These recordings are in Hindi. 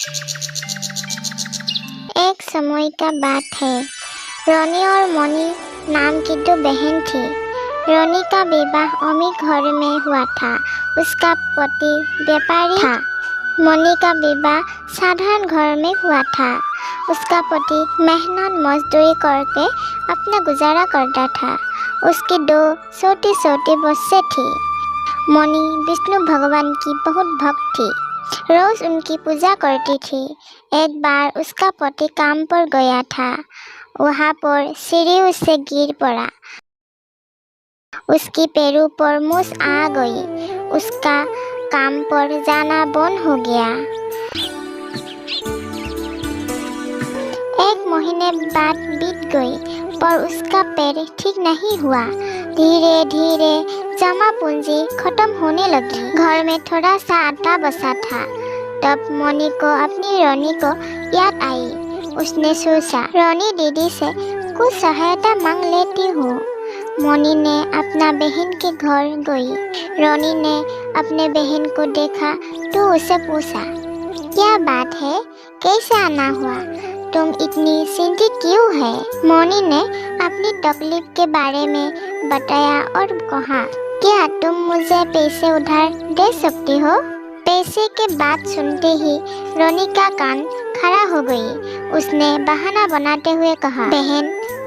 एक समय का बात है। रोनी और मोनी नाम की दो बहन थी। रोनी का विवाह अमीर घर में हुआ था। उसका पति व्यापारी था। मोनी का विवाह साधारण घर में हुआ था। उसका पति मेहनत मजदूरी करके अपना गुजारा करता था। उसकी दो छोटी छोटी बच्चे थी। मोनी विष्णु भगवान की बहुत भक्त थी। रोज उनकी पूजा करती थी। एक बार उसका पति काम पर गया था। वहाँ पर सीढ़ी उससे गिर पड़ा। उसकी पैरों पर मूस आ गई। उसका काम पर जाना बंद हो गया। एक महीने बाद बीत गई पर उसका पैर ठीक नहीं हुआ। धीरे धीरे जमा पूंजी खत्म होने लगी। घर में थोड़ा सा आटा बचा था। तब मोनी को अपनी रोनी को याद आई। उसने सोचा, रोनी दीदी से कुछ सहायता मांग लेती हूँ। मोनी ने अपना बहन के घर गई। रोनी ने अपने बहन को देखा तो उसे पूछा, क्या बात है, कैसे आना हुआ? तुम इतनी चिंतित क्यों है? मोनी ने अपनी तकलीफ के बारे में बताया और कहा, क्या तुम मुझे पैसे उधार दे सकती हो? पैसे के बात सुनते ही रोनी का कान खड़ा हो गई। उसने बहाना बनाते हुए कहा, बहन,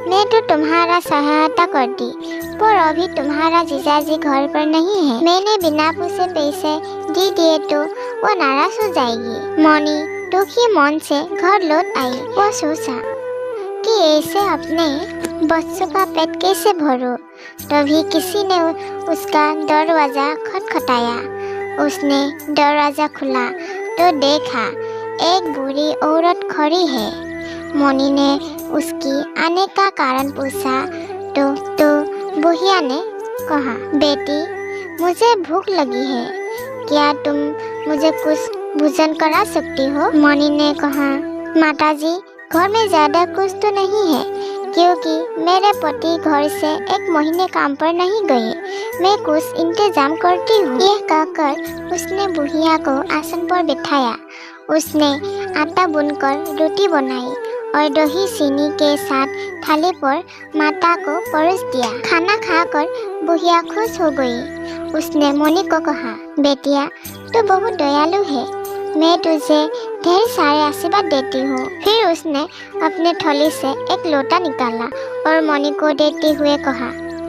मैं तो तुम्हारा सहायता करती, पर अभी तुम्हारा जीजाजी घर पर नहीं है। मैंने बिना पूछे पैसे दे दिए तो वो नाराज हो जाएगी। मोनी दुखी मन से घर लौट आई। वो सोचा कि ऐसे अपने बच्चों का पेट कैसे भरूं। तभी किसी ने उसका दरवाजा खटखटाया। उसने दरवाजा खुला तो देखा एक बूढ़ी औरत खड़ी है। मोनी ने उसकी आने का कारण पूछा तो बुढ़िया ने कहा, बेटी, मुझे भूख लगी है, क्या तुम मुझे कुछ भोजन करा सकती हो? मोनी ने कहा, माताजी, घर में ज़्यादा कुछ तो नहीं है, क्योंकि मेरे पति घर से एक महीने काम पर नहीं गए। मैं कुछ इंतजाम करती हूँ। यह कहकर उसने बुढ़िया को आसन पर बिठाया। उसने आटा बुनकर रोटी बनाई और दही चीनी के साथ थाली पर माता को परोस दिया। खाना खाकर बुढ़िया खुश हो गई। उसने मोनी को कहा, बेटिया, तू बहुत दयालु है, मैं तुझे ढेर सारे आशीर्वाद देती हूँ। फिर उसने अपने थैली से एक लोटा निकाला और मोनी को देते हुए कहा,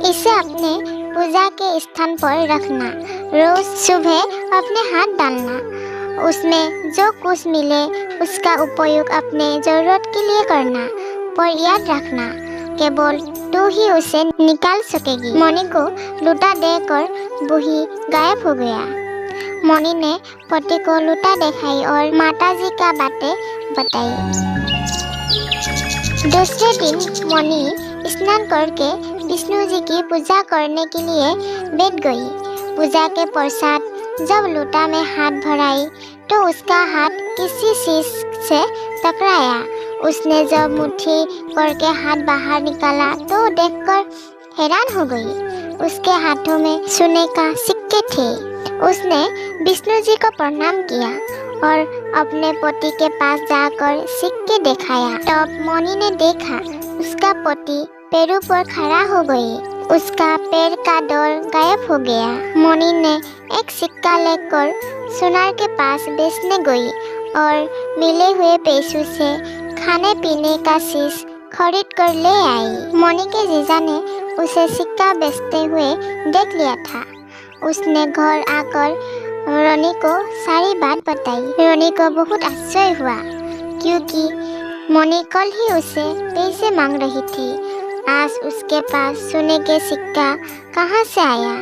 इसे अपने पूजा के स्थान पर रखना। रोज सुबह अपने हाथ डालना। उसमें जो कुछ मिले उसका उपयोग अपने जरूरत के लिए करना, पर याद रखना, केवल तू ही उसे निकाल सकेगी। मोनी को लोटा देकर बूढ़ी गायब हो गया। मोनी ने पति को लोटा दिखाई और माताजी का बातें बताई। दूसरे दिन मोनी स्नान करके विष्णु जी की पूजा करने के लिए बैठ गई। पूजा के पश्चात जब लोटा में हाथ भराई तो उसका हाथ किसी चीज से टकराया। उसने जब मुट्ठी करके हाथ बाहर निकाला तो देखकर हैरान हो गई। उसके हाथों में सोने का सिक्के थे। उसने विष्णु जी को प्रणाम किया और अपने पति के पास जाकर सिक्के दिखाया। तब मोनी ने देखा उसका पति पैरों पर खड़ा हो गई। उसका पैर का डोर गायब हो गया। मोनी ने एक सिक्का लेकर सुनार के पास बेचने गई और मिले हुए पैसों से खाने पीने का चीज खरीद कर ले आई। मोनी के जीजा ने उसे सिक्का बेचते हुए देख लिया था। उसने घर आकर रोनी को सारी बात बताई। रोनी को बहुत आश्चर्य हुआ, क्योंकि मोनी कल ही उसे पैसे मांग रही थी। आज उसके पास सोने के सिक्का कहाँ से आया?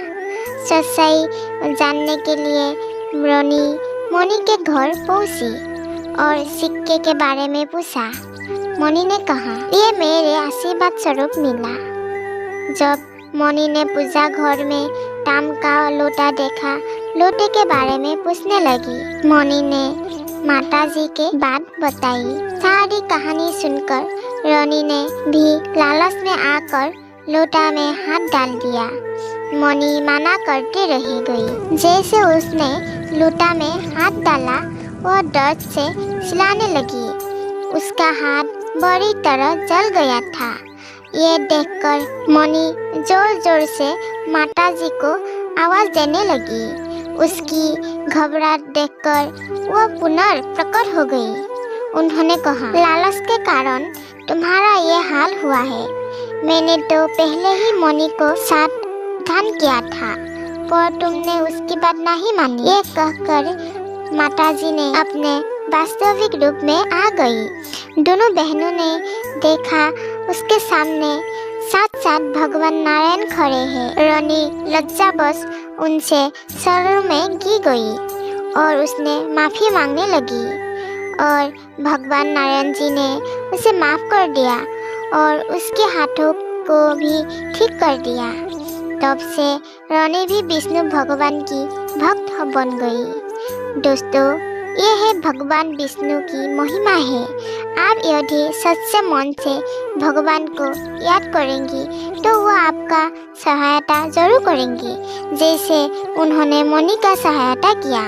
सच्चाई जानने के लिए रोनी मोनी के घर पहुंची और सिक्के के बारे में पूछा। मोनी ने कहा, ये मेरे आशीर्वाद स्वरूप मिला। जब मोनी ने पूजा घर में ताम का लोटा देखा, लोटे के बारे में पूछने लगी। मोनी ने माताजी के बात बताई। सारी कहानी सुनकर रोनी ने भी लालच में आकर लोटा में हाथ डाल दिया। मोनी मना करती रह गई। जैसे उसने लोटा में हाथ डाला, वह दर्द से चिल्लाने लगी। उसका हाथ बुरी तरह जल गया था। ये देखकर मणि जोर जोर से माताजी को आवाज देने लगी। उसकी घबराहट देखकर वह पुनः प्रकट हो गई। उन्होंने कहा, लालच के कारण तुम्हारा ये हाल हुआ है। मैंने तो पहले ही मणि को सावधान किया था, पर तुमने उसकी बात नहीं मानी। ये कहकर माताजी ने अपने वास्तविक रूप में आ गई। दोनों बहनों ने देखा उसके सामने साथ साथ भगवान नारायण खड़े हैं। रानी लज्जावश उनसे शरण में गिर गई और उसने माफी मांगने लगी और भगवान नारायण जी ने उसे माफ कर दिया और उसके हाथों को भी ठीक कर दिया। तब से रानी भी विष्णु भगवान की भक्त बन गई। दोस्तों, ये है भगवान विष्णु की महिमा है। आप यदि सच्चे मन से भगवान को याद करेंगी तो वो आपका सहायता जरूर करेंगी, जैसे उन्होंने मणि का सहायता किया।